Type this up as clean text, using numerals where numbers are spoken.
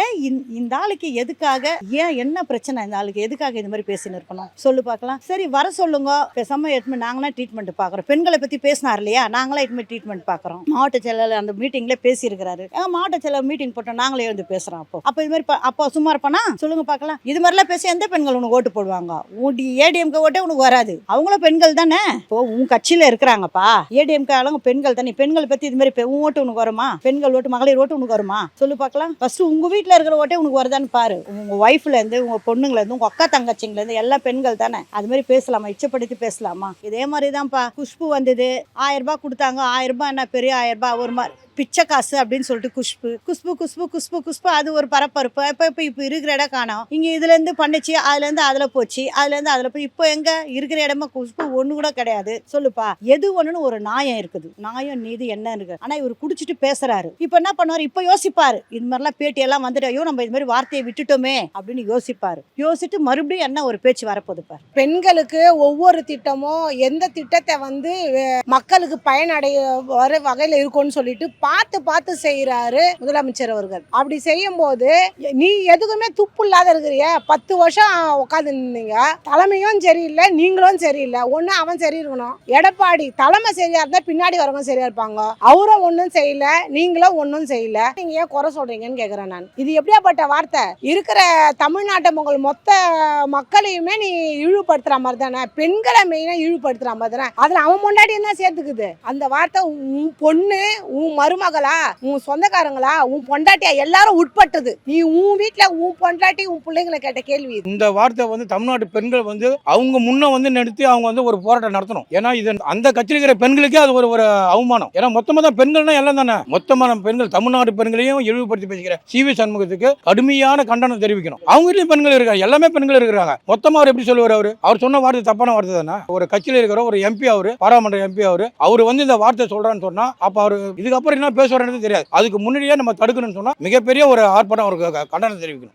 ஏன் இந்த ஆளுக்கு எதுக்காக, ஏன் என்ன பிரச்சனை, இந்த ஆளுக்கு எதுக்காக இந்த மாதிரி பேசின்னு இருக்கணும் சொல்லு பார்க்கலாம். சரி வர சொல்லுங்க, பேசாம எட்மெண்ட் நாங்களாம் ட்ரீட்மெண்ட் பார்க்குறோம். பெண்களை பற்றி பேசினார் இல்லையா, நாங்களாம் எட்மெண்ட் ட்ரீட்மெண்ட் பார்க்குறோம். மாவட்ட செயலாளர் அந்த மீட்டிங்ல பேசியிருக்கிறாரு. மாவட்ட செயலாளர் மீட்டிங் போட்டோம், நாங்களே வந்து பேசுகிறோம். அப்போ இது மாதிரி அப்போ சும்மா இருப்பானா சொல்லுங்க பார்க்கலாம். இது மாதிரிலாம் பேசி எந்த பெண்கள் உனக்கு ஓட்டு போடுவாங்க? ஏடிஎம்கே ஓட்டே உனக்கு வராது. அவங்களும் பெண்கள் தானே. இப்போ உன் கட்சியில் இருக்கிறாங்க ஏடிஎம்கே ஆளுங்க பெண்கள் தானே. பெண்களை பற்றி இது மாதிரி உன் ஓட்டு உனக்கு வருமா? பெண்கள் ஓட்டு, மகளிர் ஓட்டு உனக்கு வருமா சொல்லு பார்க்கலாம். ஃபர்ஸ்ட் உங்க வீட்டில் இருக்கிற ஓட்டே உனக்கு வருதான்னு பாரு. உங்க ஒய்ஃப்ல இருந்து, உங்க பொண்ணுங்கள இருந்து, உங்க அக்கா தங்கச்சிங்கள இருந்து எல்லாம் பெண்கள் தானே. அது மாதிரி பேசலாமா? இச்சப்படுத்தி பேசலாமா? இதே மாதிரி தான்ப்பா குஷ்பு வந்தது, 1000 ரூபாய் கொடுத்தாங்க. 1000 ரூபாய் என்ன பெரிய 1000 ரூபாய்? ஒரு மாதிரி பிச்சை காசு அப்படின்னு சொல்லிட்டு குஷ்பு குஷ்பு குஷ்பு குஷ்பு குஷ்பு அது ஒரு பரபரப்பு. இப்போ இருக்கிற இடம் காணோம். இங்க இதுல இருந்து பண்ணிச்சு, அதுல இருந்து அதுல போச்சு, அதுல இருந்து அதுல போய் இப்போ எங்க இருக்கிற இடமா குஷ்பு ஒண்ணு கூட கிடையாது. சொல்லுப்பா, எது ஒண்ணுன்னு ஒரு நியாயம் இருக்குது. நியாயம் நீதி என்ன இருக்கு. ஆனா இவர் குடிச்சிட்டு பேசுறாரு. இப்ப என்ன பண்ணுவாரு? இப்ப யோசிப்பாரு. இது மாதிரிலாம் பேட்டி எல்லாம் வந்துட்டு ஐயோ நம்ம இது மாதிரி வார்த்தையை விட்டுட்டோமே அப்படின்னு யோசிப்பாரு. யோசிச்சுட்டு மறுபடியும் என்ன ஒரு பேச்சு வரப்போகுது. பெண்களுக்கு ஒவ்வொரு திட்டமும் எந்த திட்டத்தை வந்து மக்களுக்கு பயனடைய வர வகையில இருக்கும்னு சொல்லிட்டு பார்த்து பார்த்து செய்யறாரு முதலமைச்சர் அவர்கள். அப்படி செய்யும் போது நீ எதுக்குமே துப்பு இல்லாத இருக்கிறிய. 10 வருஷம் உட்காந்து நின்னீங்க. தலைமையும் சரியில்லை, நீங்களும் சரியில்லை. ஒண்ணு அவன் சரி இருக்கணும். எடப்பாடி தலைமை சரியா இருந்தா பின்னாடி வரவங்க சரியா இருப்பாங்க. அவரும் ஒன்னும் செய்யல, நீங்களும் ஒன்னும் செய்யல. நீங்க ஏன் குறை சொல்றீங்கன்னு கேக்குறேன் நான். இது எப்படியாப்பட்ட வார்த்தை? இருக்கிற தமிழ்நாட்டு மொத்த மக்களையுமே நீ இழிவுபடுத்துற மாதிரி தானே. பெண்களை மெயினா இழிவுபடுத்துற மாதிரி தானே. அதுல அவன் முன்னாடி என்ன சேர்த்துக்குது? அந்த வார்த்தை உன் பொண்ணு, உன் மருமகளா, உன் சொந்தக்காரங்களா, உன் பொண்டாட்டியா எல்லாரும் உட்பட்டது. நீ உன் வீட்டுல உன் பொண்டாட்டி உன் பிள்ளைங்களை கேட்ட கேள்வி. இந்த வார்த்தை வந்து தமிழ்நாட்டு பெண்கள் வந்து அவங்க முன்ன வந்து நடத்தி அவங்க வந்து ஒரு போராட்டம் நடத்தணும். ஏன்னா இது அந்த கட்சியில் இருக்கிற பெண்களுக்கே அது ஒரு அவமானம். ஏன்னா மொத்தமா தான் பெண்கள்னா எல்லாம் தானே. மொத்தமான பெண்கள் தமிழ்நாடு பெண்களையும் இழிவுபடுத்தி பேசுகிற சி.வி. சண்முகத்துக்கு கடுமையான கண்டனம் தெரிவிக்கணும். அவங்க வீட்லயும் பெண்கள் இருக்காங்க, எல்லாமே பெண்கள் இருக்கிறாங்க. மொத்தமா அவர் எப்படி சொல்லுவார்? அவர் சொன்ன வார்த்தை தப்பான வார்த்தை தானே. ஒரு கட்சியில் இருக்கிற ஒரு எம்பி, அவரு பாராளுமன்ற எம்பி, அவர் வந்து இந்த வார்த்தை சொல்றான்னு சொன்னா அப்ப அவரு இதுக்கப்புறம் என்ன பேசுவாருன்னு தெரியாது. அதுக்கு முன்னாடியே நம்ம தடுக்கணும்னு சொன்னா மிகப்பெரிய ஒரு ஆர்ப்பாட்டம் அவருக்கு கண்டனம் தெரிவிக்கணும்.